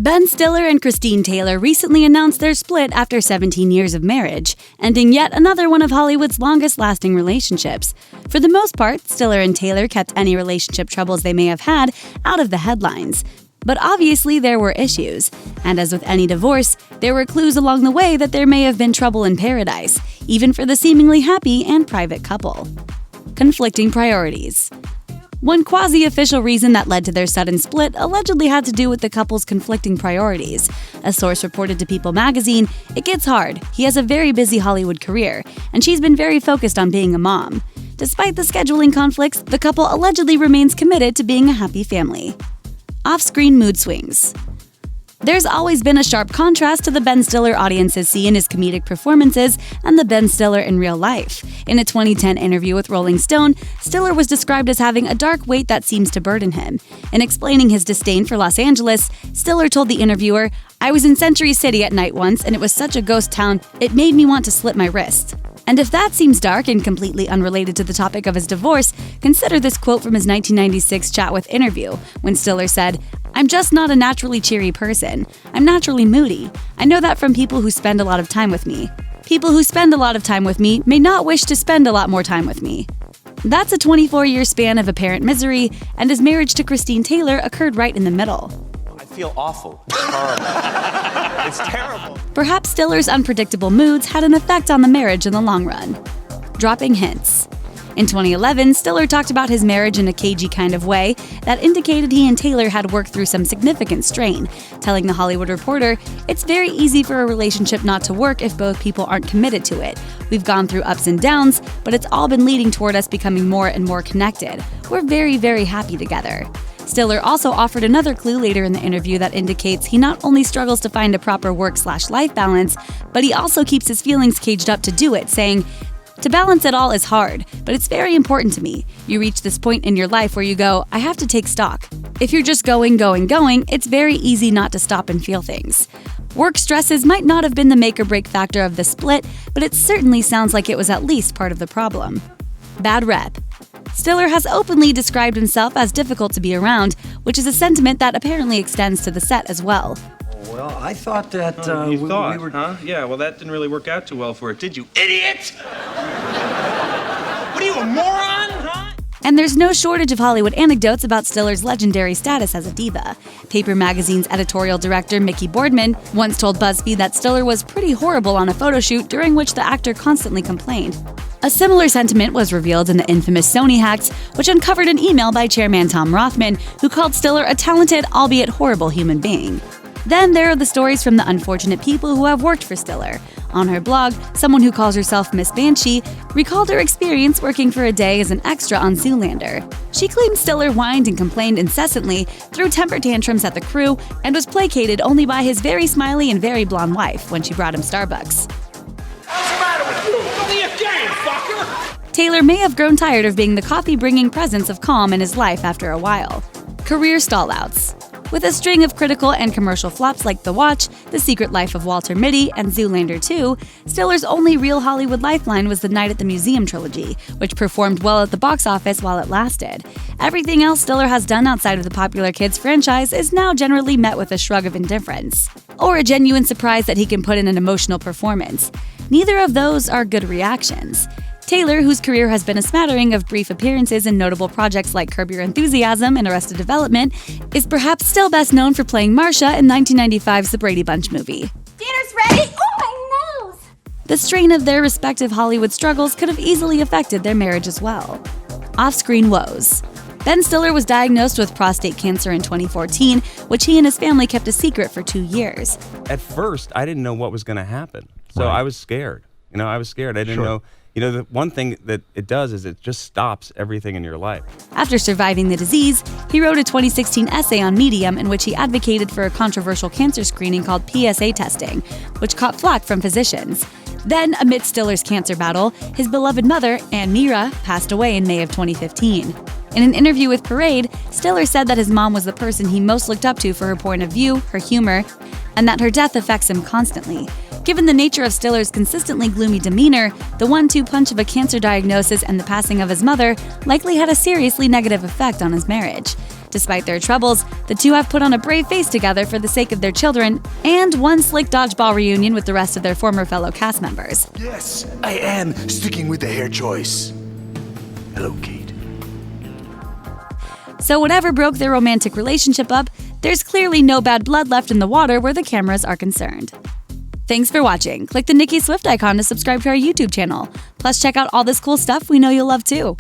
Ben Stiller and Christine Taylor recently announced their split after 17 years of marriage, ending yet another one of Hollywood's longest-lasting relationships. For the most part, Stiller and Taylor kept any relationship troubles they may have had out of the headlines. But obviously there were issues, and as with any divorce, there were clues along the way that there may have been trouble in paradise, even for the seemingly happy and private couple. Conflicting priorities. One quasi-official reason that led to their sudden split allegedly had to do with the couple's conflicting priorities. A source reported to People magazine, "It gets hard. He has a very busy Hollywood career, and she's been very focused on being a mom. Despite the scheduling conflicts, the couple allegedly remains committed to being a happy family." Off-screen mood swings. There's always been a sharp contrast to the Ben Stiller audiences see in his comedic performances and the Ben Stiller in real life. In a 2010 interview with Rolling Stone, Stiller was described as having a dark weight that seems to burden him. In explaining his disdain for Los Angeles, Stiller told the interviewer, "I was in Century City at night once, and it was such a ghost town, it made me want to slit my wrist." And if that seems dark and completely unrelated to the topic of his divorce, consider this quote from his 1996 Chat With interview, when Stiller said, "I'm just not a naturally cheery person. I'm naturally moody. I know that from people who spend a lot of time with me. People who spend a lot of time with me may not wish to spend a lot more time with me." That's a 24-year span of apparent misery, and his marriage to Christine Taylor occurred right in the middle. I feel awful. It's horrible. It's terrible. Perhaps Stiller's unpredictable moods had an effect on the marriage in the long run. Dropping hints. In 2011, Stiller talked about his marriage in a cagey kind of way that indicated he and Taylor had worked through some significant strain, telling The Hollywood Reporter, "It's very easy for a relationship not to work if both people aren't committed to it. We've gone through ups and downs, but it's all been leading toward us becoming more and more connected. We're very, very happy together." Stiller also offered another clue later in the interview that indicates he not only struggles to find a proper work/life balance, but he also keeps his feelings caged up to do it, saying, "To balance it all is hard, but it's very important to me. You reach this point in your life where you go, I have to take stock. If you're just going, it's very easy not to stop and feel things." Work stresses might not have been the make or break factor of the split, but it certainly sounds like it was at least part of the problem. Bad rep. Stiller has openly described himself as difficult to be around, which is a sentiment that apparently extends to the set as well. Well, I thought that we we were... huh? Yeah, well, that didn't really work out too well for it, did you, idiot? What are you, a moron, huh? And there's no shortage of Hollywood anecdotes about Stiller's legendary status as a diva. Paper Magazine's editorial director Mickey Boardman once told BuzzFeed that Stiller was pretty horrible on a photo shoot during which the actor constantly complained. A similar sentiment was revealed in the infamous Sony hacks, which uncovered an email by chairman Tom Rothman, who called Stiller a talented, albeit horrible human being. Then there are the stories from the unfortunate people who have worked for Stiller. On her blog, someone who calls herself Miss Banshee recalled her experience working for a day as an extra on Zoolander. She claimed Stiller whined and complained incessantly, threw temper tantrums at the crew, and was placated only by his very smiley and very blonde wife when she brought him Starbucks. What's the matter with you? It's only a game, fucker! Taylor may have grown tired of being the coffee-bringing presence of calm in his life after a while. Career stallouts. With a string of critical and commercial flops like The Watch, The Secret Life of Walter Mitty, and Zoolander 2, Stiller's only real Hollywood lifeline was the Night at the Museum trilogy, which performed well at the box office while it lasted. Everything else Stiller has done outside of the popular kids franchise is now generally met with a shrug of indifference, or a genuine surprise that he can put in an emotional performance. Neither of those are good reactions. Taylor, whose career has been a smattering of brief appearances in notable projects like Curb Your Enthusiasm and Arrested Development, is perhaps still best known for playing Marcia in 1995's The Brady Bunch movie. Dinner's ready? Oh, my nose! The strain of their respective Hollywood struggles could have easily affected their marriage as well. Off-screen woes. Ben Stiller was diagnosed with prostate cancer in 2014, which he and his family kept a secret for 2 years. At first, I didn't know what was going to happen, so I was scared. I was scared. I didn't know. The one thing that it does is it just stops everything in your life. After surviving the disease, he wrote a 2016 essay on Medium in which he advocated for a controversial cancer screening called PSA testing, which caught flack from physicians. Then, amidst Stiller's cancer battle, his beloved mother, Ann Mira, passed away in May of 2015. In an interview with Parade, Stiller said that his mom was the person he most looked up to for her point of view, her humor, and that her death affects him constantly. Given the nature of Stiller's consistently gloomy demeanor, the 1-2 punch of a cancer diagnosis and the passing of his mother likely had a seriously negative effect on his marriage. Despite their troubles, the two have put on a brave face together for the sake of their children and one slick dodgeball reunion with the rest of their former fellow cast members. Yes, I am sticking with the hair choice. Hello, Kate. So whatever broke their romantic relationship up, there's clearly no bad blood left in the water where the cameras are concerned. Thanks for watching. Click the Nicki Swift icon to subscribe to our YouTube channel. Plus, check out all this cool stuff we know you'll love too.